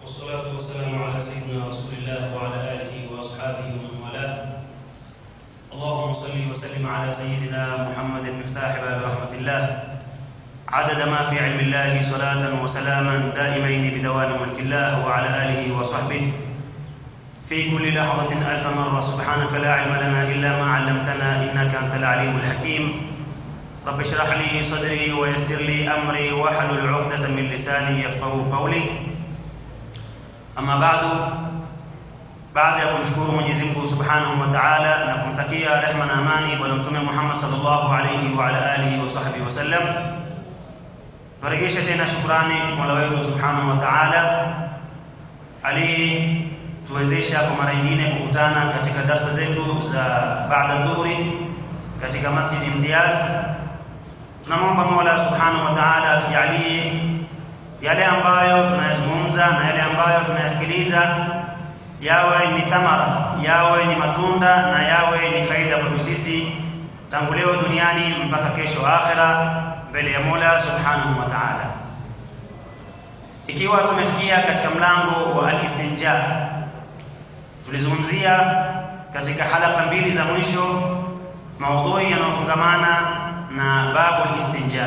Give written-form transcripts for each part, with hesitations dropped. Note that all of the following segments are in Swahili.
والصلاة والسلام على سيدنا رسول الله وعلى آله وأصحابه ومن والاه. اللهم صل وسلم على سيدنا محمد مفتاح باب رحمة الله عدد ما في علم الله صلاة وسلاما دائمين بدوام ملك الله وعلى آله وصحبه في كل لحظة ألف مرة. سبحانك لا علم لنا إلا ما علمتنا إنك أنت العليم الحكيم. رب اشرح لي صدري ويسر لي أمري واحلل عقدة من لساني يفقهوا قولي. Ama baada ya kumshukuru Mwenyezi Mungu Subhanahu wa Ta'ala na kumtakia rehema na amani bwana Mtume Muhammad sallallahu alayhi wa ala alihi wa sahbihi wasallam, turejeshe tena shukrani kwa Mola wetu Subhanahu wa Ta'ala alituwezesha kwa mara nyingine kukutana katika darasa zetu za baada dhuhuri katika Masjid Imtiaz. Tunamwomba Mola Subhanahu wa Ta'ala atujalie yale ambayo tunayazungumza na yale ambayo tunayasikiliza yawe ni thamara, yawe ni matunda na yawe ni faida kwetu sisi tangu leo duniani mpaka kesho akhera mbele ya Mola Subhanahu wa Ta'ala. Ikiwa tumefikia katika mlango wa al-istinja, tulizungumzia katika halaka mbili za mwisho maudhui yanayofungamana na babu al-istinja.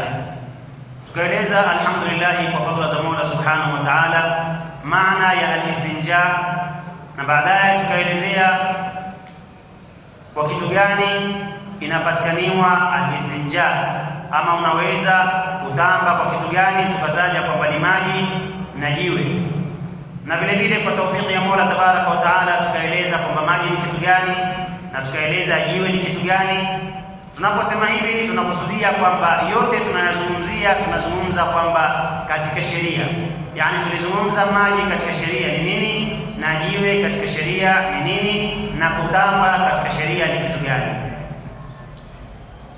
Tukaeleza alhamdulillah kwa fadhila za Mola Subhanahu wa Ta'ala maana ya al-istinja, na baadaye tukaelezea kwa kitu gani inapatikaniwa al-istinja, ama unaweza kutamba kwa kitu gani. Tukataja kwamba ni maji na jiwe, na vile vile kwa taufiki ya Mola Tabaraka wa Ta'ala tukaeleza kwamba maji ni kitu gani na tukaeleza jiwe ni kitu gani. Tunaposema hivi tunakusudia kwamba yote tunazungumza kwamba katika sheria, yani tulizungumza maji katika sheria ni nini na jiwe katika sheria ni nini na kutamba katika sheria ni kitu gani.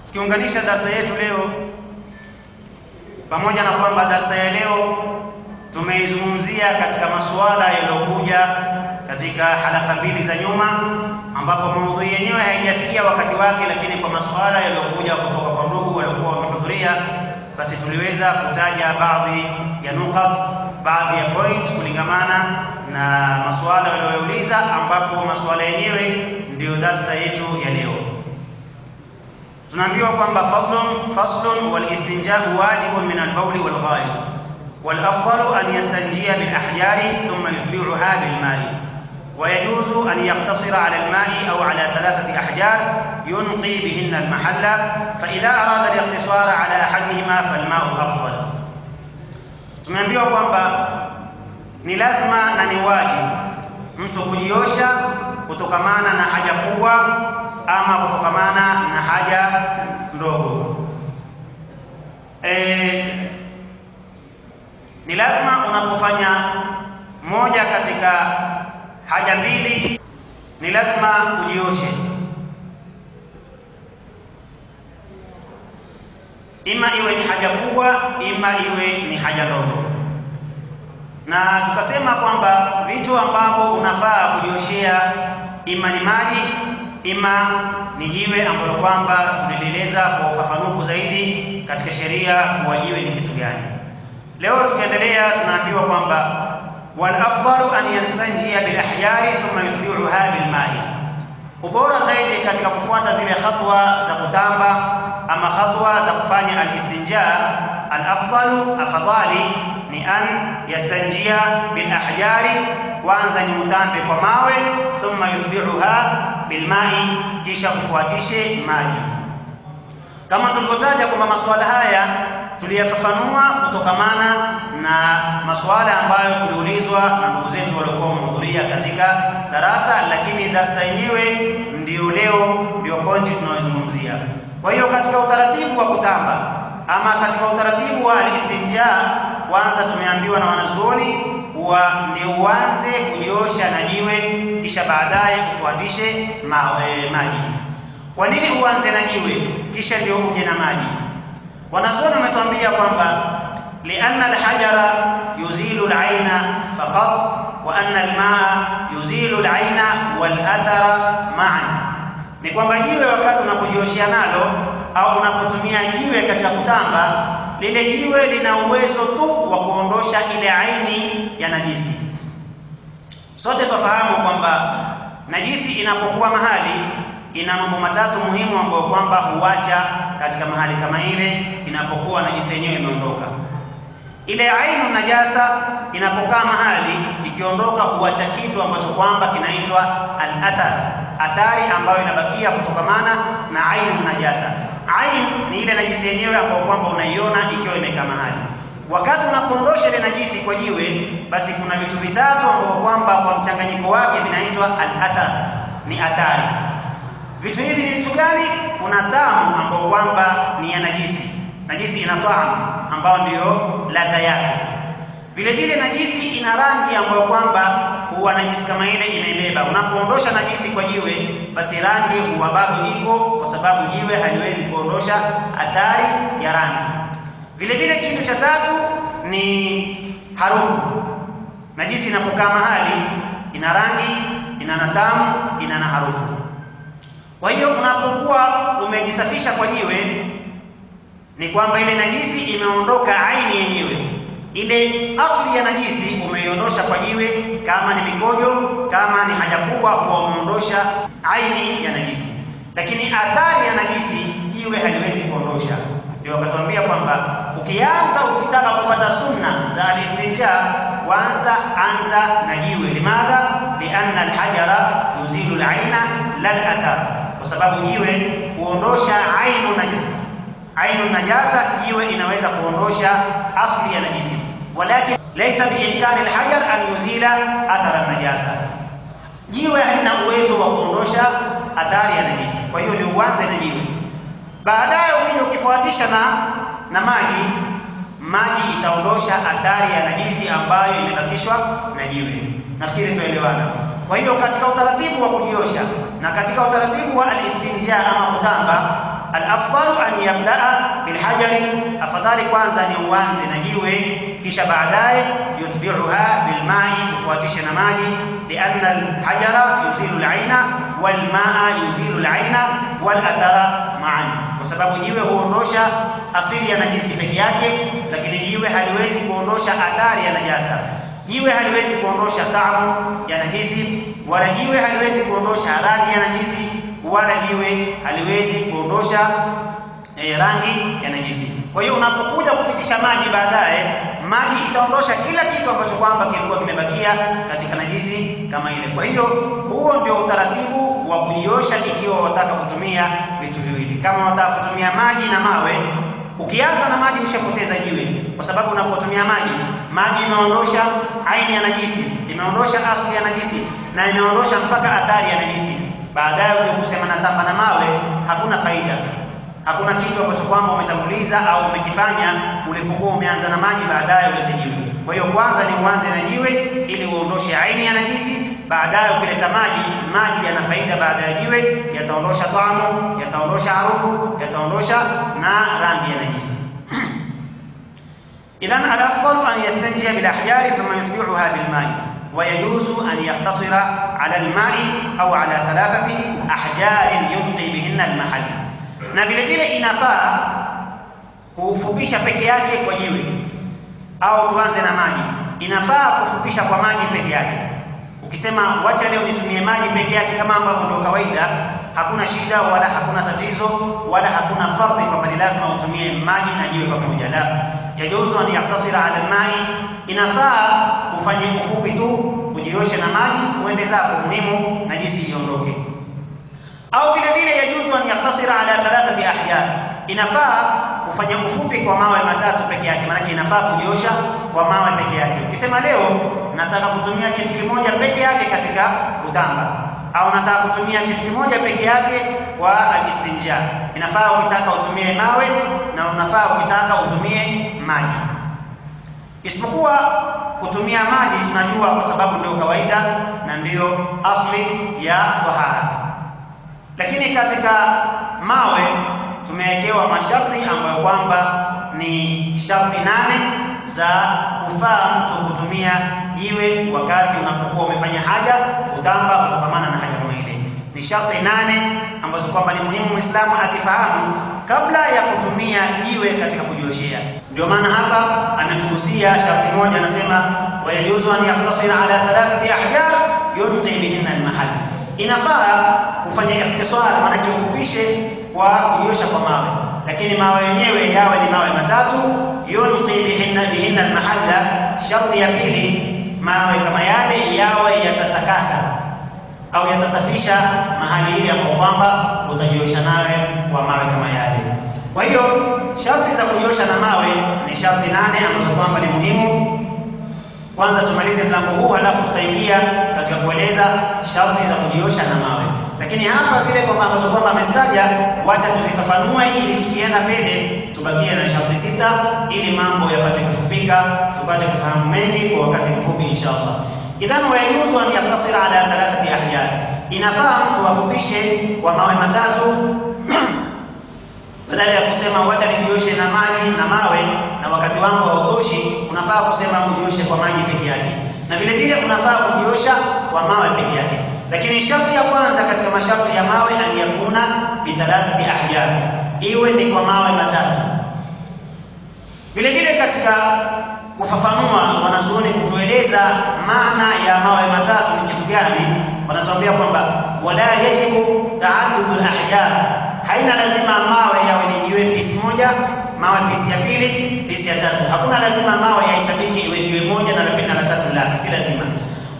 Tukiunganisha darasa yetu leo, pamoja na kwamba darasa ya leo tumeizungumzia katika masuala yaliyokuja katika halaka mbili za nyuma, ambapo maudhui yenyewe haijafikia wakati wake, lakini kwa masuala yaliyokuja kutoka kwa ndugu waliokuwa wamehudhuria, basi tuliweza kutaja baadhi ya nukat, baadhi ya point kulingamana na masuala waliyouliza, ambapo masuala yenyewe ndio darasa yetu ya leo. Tunaambiwa kwamba faslun wal istinja'u wajibun min al-bawl wal ghaid wal afdalu an yastanjiya bil ahyari thumma yutbi'uha bil ma'i ويجوز أن يقتصر على الماء أو على 3 أحجار ينقي بهن المحل، فإذا أراد الاقتصار على أحدهما فالماء أفضل. Tumeambiwa kwamba ni lazima na ni wajibu mtu kujiosha kutokamana na haja kubwa ama kutokamana na haja ndogo. Ni lazima unapofanya moja katika haja mbili ni lazima ujioshe, ima iwe ni haja kubwa ima iwe ni haja ndogo. Na tukasema kwamba vitu ambavyo unafaa kujioshea ima ni maji ima ni jiwe, ambalo kwamba tulieleza kwa ufafanufu zaidi katika sheria kwa jiwe ni kitu gani. Leo tukiendelea tunaambiwa kwamba والافضل ان يستنجي بالاحجار ثم يتبعها بالماء. Ubora zaidi katika kufuata zile hatua za kutamba ama hatua za kufanya al-istinja, al-afdalu afdali ni an yastanjia bil ahjari, kwanza ni utambe kwa mawe, thumma yutbi'uha bil ma'i, kisha kufuatishe maji. Kama tulivyotaja kwamba masuala haya tuliyafafanua kutokamana na masuala ambayo tuliulizwa na ndugu zetu waliokuwa wamehudhuria katika darasa, lakini darasa yenyewe ndio pointi tunayozungumzia. Kwa hiyo katika utaratibu wa kutamba ama katika utaratibu wa al-istinja, kwanza tumeambiwa na wanazuoni kuwa ni uanze kujiosha na jiwe kisha baadaye kufuatishe maji. Kwa nini uanze na jiwe kisha ndio uje na maji? Wanazuoni wametuambia kwamba lianna al-hajara yuzilu al-aina faqat wa anna al-maa yuzilu al-aina wal athara ma'an. Ni kwamba jiwe wakati unapojioshia nalo au unapotumia jiwe katika kutamba, lile jiwe lina uwezo tu wa kuondosha ile aini ya najisi, Sote tufahamu kwamba najisi inapokuwa mahali ina mambo matatu muhimu ambayo kwamba huacha katika mahali kama ile inapokuwa najisi yenyewe imeondoka. Ile ainu najasa inapokaa mahali ikiondoka huacha kitu ambacho kwamba kinaitwa al-athar, athari ambayo inabakia kutokamana na ainu najasa. Ain ni ile najisi yenyewe ambayo kwamba unaiona ikiwa imekaa mahali. Wakati unapoondosha ile najisi kwa jiwe, basi kuna vitu vitatu ambavyo kwamba kwa mchanganyiko wake vinaitwa al-athar, ni athari. Vitu hivi ni vitu gani? Kuna tamu ambayo kwamba ni ya najisi. Najisi ina tamu ambayo ndio ladha yake. Vile vile najisi ina rangi ambayo kwamba huwa najisi kama ile imeibeba. Unapoondosha najisi kwa jiwe, basi rangi huwa bado iko, kwa sababu jiwe haliwezi kuondosha athari ya rangi. Vile vile kitu cha tatu ni harufu. Najisi inapokaa mahali ina rangi, ina tamu, ina na harufu. Kwa hiyo unapokuwa umejisafisha kwa jiwe, ni kwamba ile najisi imeondoka aini yenyewe. Ile asili ya najisi umeiondosha kwa jiwe, kama ni mikojo, kama ni haja kubwa, huwa umeondosha aini ya najisi. Lakini athari ya najisi jiwe haliwezi kuondosha. Ndio wakatuambia kwamba ukianza ukitaka kupata sunna za al-istinja, kwanza anza na jiwe. Limadha? Lianna al-hajara yuzilu al-aina la al-athar, kwa sababu jiwe huondosha ainu najisi. Ainu najasa, jiwe inaweza kuondosha asli ya najisi, walakin laysa biimkani al-hajar an yuzila athar an-najasa. Jiwe halina uwezo wa kuondosha athari ya najisi. Kwa hiyo ni uanze na jiwe. Baadaye ukija ukifuatisha na maji itaondosha athari ya najisi ambayo imebakishwa na jiwe. Nafikiri tuelewana. Kwa hiyo katika utaratibu wa kujiosha na katika utaratibu wa al-istinja ama kutamba, al-afdalu an yabda'a bil hajari, afadhali kwanza ni uanze na jiwe, kisha baadaye yutbi'uha bil ma'i, kufuatisha na maji. Lianna al-hajara yuzilu al-aina wal ma'a yuzilu al-aina wal athara ma'an, kwa sababu jiwe huondosha asili ya najisi peke yake, lakini jiwe haliwezi kuondosha athari ya najasa. Jiwe haliwezi kuondosha taamu ya najisi, wala jiwe haliwezi kuondosha rangi ya najisi, wala jiwe haliwezi kuondosha rangi ya najisi. Kwa hiyo unapokuja kupitisha maji baadaye, maji itaondosha kila kitu ambacho kwamba kilikuwa kimebakia katika najisi kama ile. Kwa hiyo huo ndio utaratibu wa kujiosha ikiwa wataka kutumia vitu viwili. Kama wataka kutumia maji na mawe, ukianza na maji ushapoteza jiwe, kwa sababu unapotumia maji imeondosha aini ya najisi, imeondosha asili ya najisi, na imeondosha mpaka athari ya najisi. Baadaye ukisema natamba na mawe, hakuna faida. Hakuna kitu ambacho kwamba umetanguliza au umekifanya ulipokuwa umeanza na maji, baadaye ulete jiwe. Kwa hiyo kwanza ni uanze na jiwe ili uondoshe aini ya najisi. Baadaye ukileta maji yana faida baada ya jiwe, yataondosha tamu, yataondosha harufu, yataondosha na rangi ya najisi. Idhan al-afdal an yastanjiya bil ahjari thumma yutbi'uha bil ma'i, wa yajuzu an yaqtasira ala al-ma'i au ala thalathati ahjarin yumti bihinna al-mahall. Na vile vile inafaa kufupisha peke yake kwa jiwe, au tuanze na maji. Inafaa kufupisha kwa maji peke yake. Ukisema wacha leo nitumie maji peke yake kama ambavyo ndio kawaida, hakuna shida wala hakuna tatizo wala hakuna fardhi kwamba ni lazima utumie maji na jiwe pamoja. La, yajuzu an yaqtasira ala al-ma'i, inafaa ufanye ufupi tu, ujioshe na maji uende zako, muhimu najisi iondoke. Au vile vile yajuzu an yaqtasira ala thalathati ahjar, inafaa ufanye ufupi kwa mawe matatu peke yake. Maana inafaa kujiosha kwa mawe peke yake. Ukisema leo nataka kutumia kitu kimoja peke yake katika kutamba, au nataka kutumia kitu kimoja peke yake kwa al-istinja, inafaa ukitaka utumie mawe na unafaa ukitaka utumie maji. Isipokuwa kutumia maji tunajua kwa sababu ndio kawaida na ndio asli ya tahara. Lakini katika mawe tumewekewa masharti ambayo kwamba ni sharti 8 za kufaa mtu kutumia jiwe wakati unapokuwa umefanya haja kutamba kutokana na haja kama ile. Ni sharti 8 ambazo kwamba ni muhimu Muislamu azifahamu kabla ya kutumia jiwe katika kujioshea. Ndio maana hapa ametuhusia sharti moja, anasema wa yajuzu an yaqtasira ala thalathati ahjar yunqi bihinna al-mahall. Inafaa kufanya ikhtisar, maana kiufupishe kwa kunyosha kwa mawe, lakini mawe yenyewe yawe ni mawe matatu. Yunqi bihinna al-mahalla, sharti ya pili mawe kama yale yawe yatatakasa au yatasafisha mahali ile ambapo kwamba utajiosha nawe kwa mawe kama yale. Kwa hiyo sharti za kujiosha na mawe ni sharti 8 ambazo kwamba ni muhimu. Kwanza tumalize mlango huu, halafu tutaingia katika kueleza sharti za kujiosha na mawe. Lakini hapa zile kwamba ambazo kwamba amestaja, wacha tuzifafanue ili tukienda mbele tubakie na sharti 6 ili mambo yapate kufupika, tupate kufahamu mengi kwa wakati mfupi inshallah. Idhan wayajuzu an yaktasira ala 3 ahyan, inafaa mtu afupishe kwa mawe matatu badala ya kusema wacha nijioshe na maji na mawe na wakati wangu hautoshi, unafaa kusema ujioshe kwa maji peke yake, na vile vile unafaa kujiosha kwa mawe peke yake. Lakini sharti ya kwanza katika masharti ya mawe an yakuna bi 3 ahyan, iwe ni kwa mawe matatu. Vile vile katika kufafanua wanazuoni kutueleza maana ya mawe matatu ni kitu gani, wanatuambia kwamba wala yajibu ta'addud al-ahjar, haina lazima mawe yawe ni jiwe pisi moja, mawe pisi ya pili, pisi ya tatu. Hakuna lazima mawe yaisabiki iwe jiwe moja na la pili na la tatu, la, si lazima.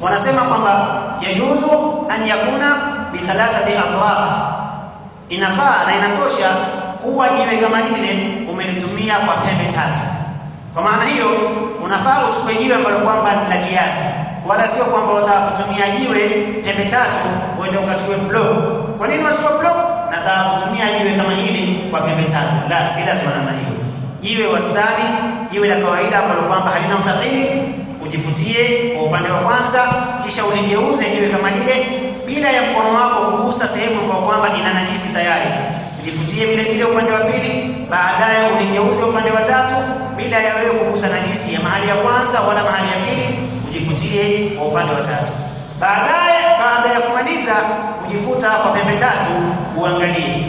Wanasema kwamba yajuzu an yakuna bi 3 atraf, inafaa na inatosha kuwa jiwe kama lile umelitumia kwa pembe tatu. Kwa maana hiyo unafaa uchukue jiwe ambalo kwamba ni la kiasi, wala sio kwamba unataka kutumia jiwe pembe tatu uende ukachukue block. Kwa nini unachukua block? Nataka kutumia jiwe kama hili kwa pembe tatu. La, si lazima namna hiyo. Jiwe wastani, jiwe la kawaida ambalo kwamba halina usafiri, ujifutie kwa upande wa kwanza, kisha uligeuze jiwe kama lile bila ya mkono wako kugusa sehemu kwa kwamba ina najisi tayari. Ujifutie vile vile upande wa pili, baadaye uligeuze upande wa tatu bila ya wewe kugusa najisi ya mahali ya kwanza wala mahali ya pili, ujifutie kwa upande wa tatu. Baadaye baada ya kumaliza kujifuta kwa pembe tatu, uangalie,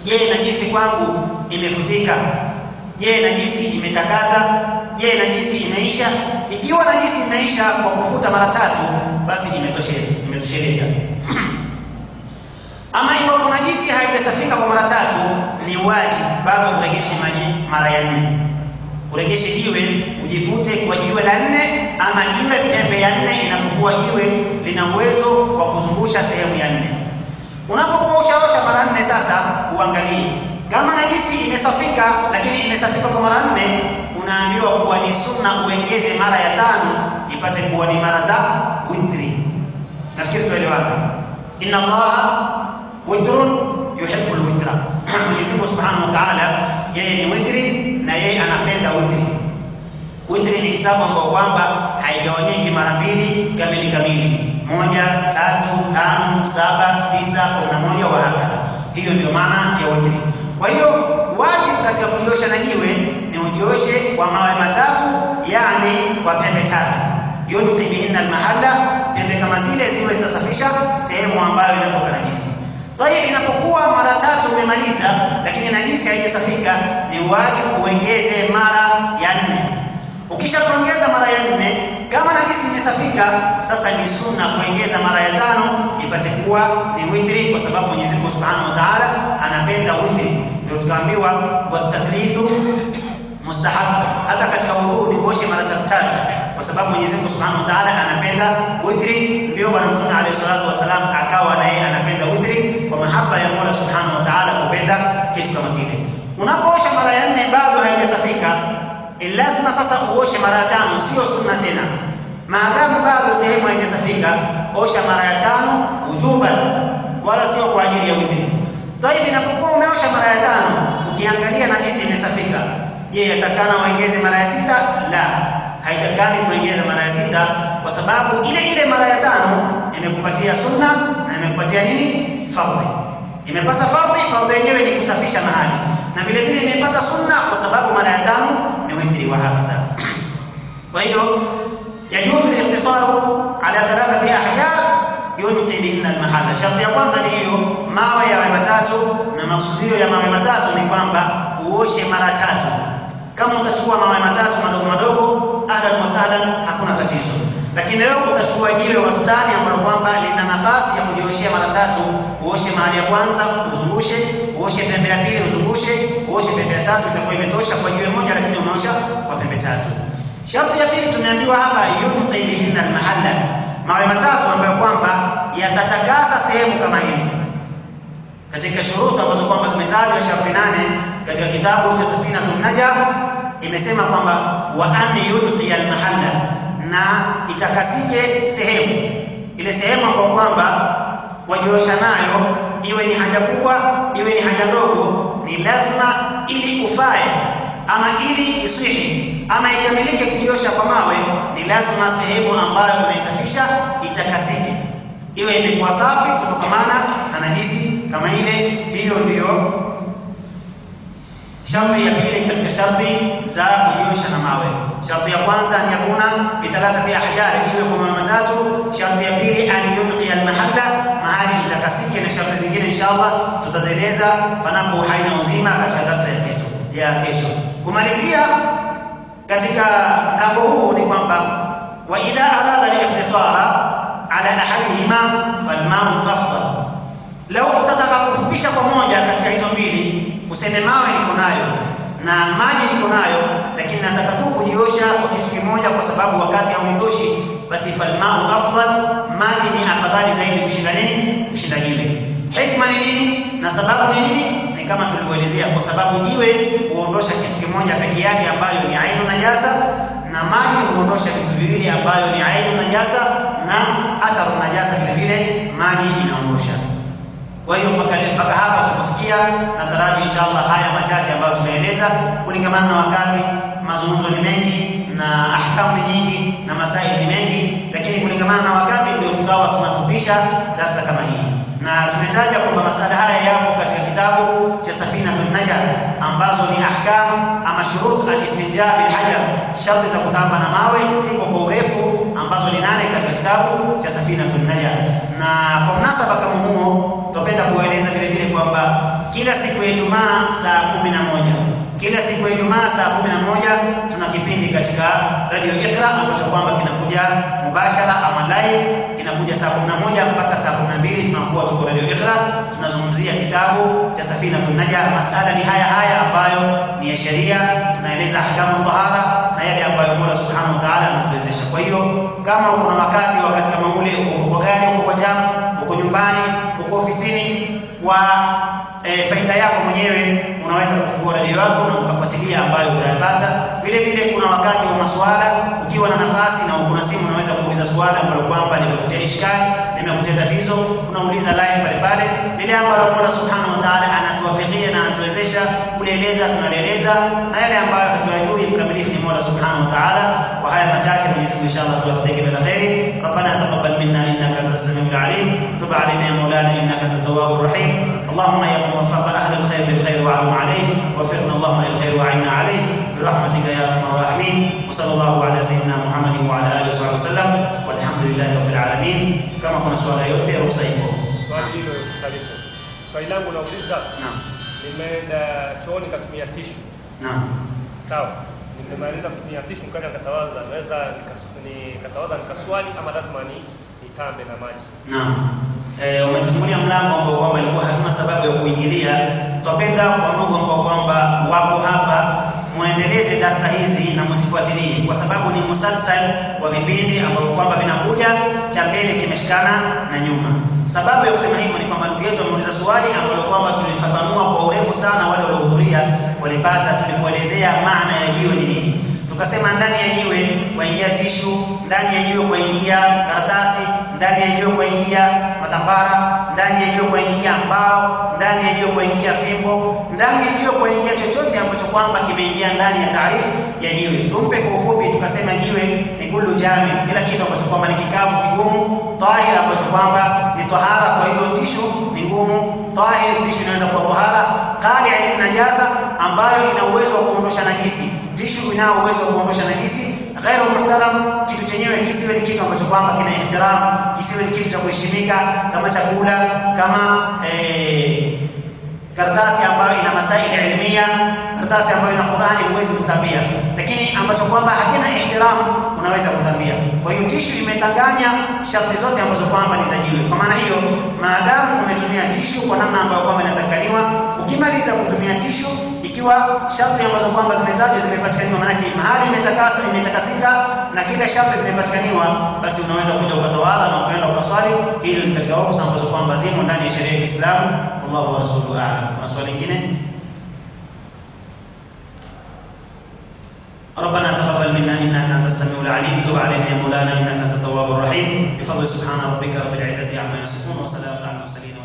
je, najisi kwangu imefutika? Je, najisi imetakata? Je, najisi imeisha? Ikiwa najisi imeisha kwa kufuta mara tatu, basi imetosheleza. Ama iwapo najisi haijasafika kwa mara tatu, ni wajibu bado uregeshe maji mara ya 4. Uregeshe jiwe, ujifute kwa jiwe la 4 ama jiwe pembe ya 4 inapokuwa jiwe lina uwezo wa kuzungusha sehemu ya 4. Unapokuwa ushaosha mara 4 sasa, uangalie kama najisi imesafika, lakini imesafika kwa mara 4, unaambiwa kuwa ni sunna uongeze mara ya 5 ipate kuwa ni mara za witri. Nafikiri tuelewana. Inna Allaha witrun yuhibbul witra. Mwenyezi Mungu Subhanahu wa Ta'ala yeye ni witri na yeye anapenda witri. Witri ni hisabu ambayo kwamba haigawanyiki mara 2 kamili, 1, 3, 5, 7, 9, 11 wa hakika. Hiyo ndio maana ya witri. Kwa hiyo wajibu katika kujiosha na jiwe ni ujioshe kwa mawe matatu, yani kwa pembe tatu. Yunqi bihinna al-mahalla, pembe kama zile ziwe zitasafisha sehemu ambayo inatoka najisi. Tayeb, inapokuwa mara tatu umemaliza lakini najisi haijasafika, ni wajibu uongeze mara ya 4. Ukisha kuongeza mara ya 4, kama najisi imesafika, sasa ni sunna kuongeza mara ya 5 ipate kuwa ni witri, kwa sababu Mwenyezi Mungu Subhanahu wa Ta'ala anapenda witri. Ndio tukaambiwa wa tathlithu mustahab, hata katika udhu ni kuosha mara 3, kwa sababu Mwenyezi Mungu Subhanahu wa Ta'ala anapenda witri. Ndio Bwana Mtume alayhi salatu wasalam akawa naye anapenda witri kwa mahaba ya Mola Subhanahu wa Ta'ala, kupenda kitu kama kile. Unapoosha mara ya 4 bado haijasafika, lazima sasa uoshe mara ya 5, sio sunna tena. Maadamu bado sehemu haijasafika, osha mara ya 5 ujuban, wala sio kwa ajili ya witri. Tayeb, inapokuwa umeosha mara ya 5 ukiangalia najisi imesafika, je, yatakana uongeze mara ya 6? La, haitakani kuongeza mara ya 6, kwa sababu ile mara ya 5 imekupatia sunna na imekupatia nini? Fardhi. Imepata fardhi yenyewe ni kusafisha mahali, na vile vile imepata sunna kwa sababu mara ya 5 ni witri wa hakika. Kwa hiyo yajuzu al-ikhtisaru ala 3 ahjar yunqi bihinna al-mahalla. Sharti ya kwanza ni hiyo, mawe yawe matatu, na maksudio ya mawe matatu ni kwamba uoshe mara 3. Kama utachukua mawe matatu madogo madogo, ahlan wa sahlan, hakuna tatizo. Lakini leo utachukua jiwe wastani ambalo kwamba lina nafasi ya kujioshea mara 3, uoshe mahali ya kwanza uzungushe, uoshe pembe ya pili uzungushe, uoshe pembe ya tatu, itakuwa imetosha kwa jiwe moja, lakini umeosha kwa pembe 3. Sharti ya pili tumeambiwa hapa yunqi bihinna almahalla, mawe matatu ambayo kwamba yatatakasa sehemu kama hili. Katika shuruti ambazo kwamba zimetajwa sharti 8 katika kitabu cha Safinatun Najah, imesema kwamba wa an yunqi almahalla, na itakasike sehemu ile sehemu ambayo kwamba wajiosha nayo, iwe ni haja kubwa iwe ni haja ndogo, ni lazima ili ufae ama ili isihi ama ikamilike kujiosha kwa mawe, ni lazima sehemu ambayo unaisafisha itakasike, iwe imekuwa safi kutokamana na najisi kama ile. Hiyo ndio sharti ya pili katika sharti za kujiosha na mawe. Sharti ya kwanza ni yakuna bi 3 ahjar, iwe kwa mawe matatu. Sharti ya pili an yunqi almahalla, mahali itakasike, na sharti zingine inshallah tutazieleza panapo haina uzima katika darasa ya kesho. Kumalizia katika mlango huu ni kwamba wa idha arada al-ikhtisara ala ahadihima falma'u afdal, lau utataka kufupisha kwa moja katika hizo mbili, useme mawe niko nayo na maji niko nayo, lakini nataka tu kujiosha kwa kitu kimoja kwa sababu wakati haunitoshi, basi falma'u afdal, maji ni afadhali zaidi kushinda nini? Kushinda jiwe. Hikma ni nini na sababu ni nini? Ni kama tulivyoelezea, kwa sababu jiwe huondosha kitu kimoja peke yake ambayo ni ainu najasa, na maji huondosha vitu viwili ambayo ni ainu najasa na atharu najasa, vile vile maji inaondosha. Kwa hiyo mpaka hapa tunafikia, na taraji inshallah haya machache ambayo tumeeleza kulingana na wakati. Mazungumzo ni mengi na ahkamu ni nyingi na masaili ni mengi, lakini kulingana na wakati ndio tukawa tunafupisha darasa kama hii. Na tumetaja kwamba masala haya yapo katika kitabu cha Safinatun Najah, ambazo ni ahkam ama shurut al-istinja bil hajar, sharti za kutamba na mawe, ziko kwa urefu, ambazo ni 8 katika kitabu cha Safinatun Najah. Na kwa mnasaba kama huo, tupenda kueleza vile vile kwamba kila siku ya Ijumaa saa 11 tuna kipindi katika Radio Iqra ambacho kwamba kinakuja mubashara ama live, kinakuja saa 11 mpaka saa 12. Tunakuwa tuko Radio Iqra, tunazungumzia kitabu cha Safinatun Najah. Masala ni haya ambayo ni ya sheria, tunaeleza ahkamu tahara na yale ambayo Mola Subhanahu wa Ta'ala anatuwezesha. Kwa hiyo kama uko na wakati kama ule, uko gani, uko kwa jamu, uko nyumbani, uko ofisini, kwa faida yako mwenyewe unaweza kufungua radio yako na ukafuatilia ambayo utayapata. Vile vile kuna wakati wa maswala, ukiwa na nafasi na uko na simu, unaweza kuuliza swali ambalo kwamba limekutia ishkali, limekutia tatizo, unauliza live pale. Lile ambalo Allah Subhanahu wa Ta'ala anatuwafikia na anatuwezesha kueleza, tunaeleza, na yale ambayo hatujui mkamilifu ni Mola Subhanahu wa Ta'ala. Kwa haya machache, Mwenyezi Mungu inshallah tuwafikie kila kheri. Rabbana taqabbal minna innaka antas samiul alim, tub alayna ya maulana innaka antat tawwabur rahim. Allahumma ya muwaffiq ahli alkhair bil khair wa'alum alayhi ووفقنا اللهم للخير وعنا عليه برحمتك يا ارحم الراحمين. وصلى الله على سيدنا محمد وعلى اله وصحبه وسلم والحمد لله رب العالمين. Kama kuna swali yote ruhusa ipo. Swali hilo sasa lipo. Swali langu nauliza, nimeenda chooni katumia tishu. Sawa. Nimemaliza kutumia tishu nikaja nikatawaza, naweza nikatawaza nikaswali ama lazima nitambe na maji? Umetufungulia mlango ambao kwamba ilikuwa hatuna sababu ya kuingilia. Tupenda kwa ndugu ambao kwamba wako hapa, muendeleze darasa hizi na msifuatilie, kwa sababu ni musalsal wa vipindi ambao kwamba vinakuja cha mbele kimeshikana na nyuma. Sababu ya kusema hivyo ni kwamba ndugu yetu ameuliza swali ambalo kwamba tulifafanua kwa urefu sana, wale waliohudhuria walipata, tulipoelezea maana ya jiwe ni nini. Tukasema ndani ya jiwe waingia tishu, ndani ya jiwe waingia karatasi, ndani ya jiwe waingia matambara, ndani ya jiwe waingia mbao, ndani ya jiwe waingia fimbo, ndani ya jiwe waingia chochote ambacho kwamba kimeingia ndani ya taarifu ya jiwe. Tumpe kwa ufupi tukasema jiwe ni kullu jami, kila kitu ambacho kwamba ni kikavu kigumu, tahir ambacho kwamba ni tahara. Kwa hiyo tishu ni ngumu, tahir tishu inaweza kuwa tahara, qali ya najasa ambayo ina uwezo wa kuondosha najisi. Tishu ina uwezo wa kuondosha najisi. Ghairu muhtaram, kitu chenyewe kisiwe ni kitu ambacho kwamba kina ihtiram, kisiwe ni kitu cha kuheshimika kama chakula, kama karatasi ambayo ina masaili ilmiya, karatasi ambayo ina Qur'ani huwezi kutambia, lakini ambacho kwamba hakina ihtiram unaweza kutambia. Kwa hiyo tishu imetanganya sharti zote ambazo kwamba ni za jiwe. Kwa maana hiyo, maadamu umetumia tishu kwa namna ambayo kwamba inatakaniwa, ukimaliza kutumia tishu, ikiwa sharti ambazo kwamba zimetajwa zimepatikaniwa, maana yake mahali imetakasika na kila sharti zimepatikaniwa, basi unaweza kuja ukatawadha na ukaenda ukaswali. Hizo ni katika ruhusa ambazo kwamba zimo ndani ya sheria ya Kiislamu. Allahu wa rasuluhu a'lam. Kuna swali lingine? ربنا تقبل منا انك انت السميع العليم، تب علينا يا مولانا انك انت التواب الرحيم، بفضل سبحان ربك رب العزه عما يصفون وسلام على المرسلين.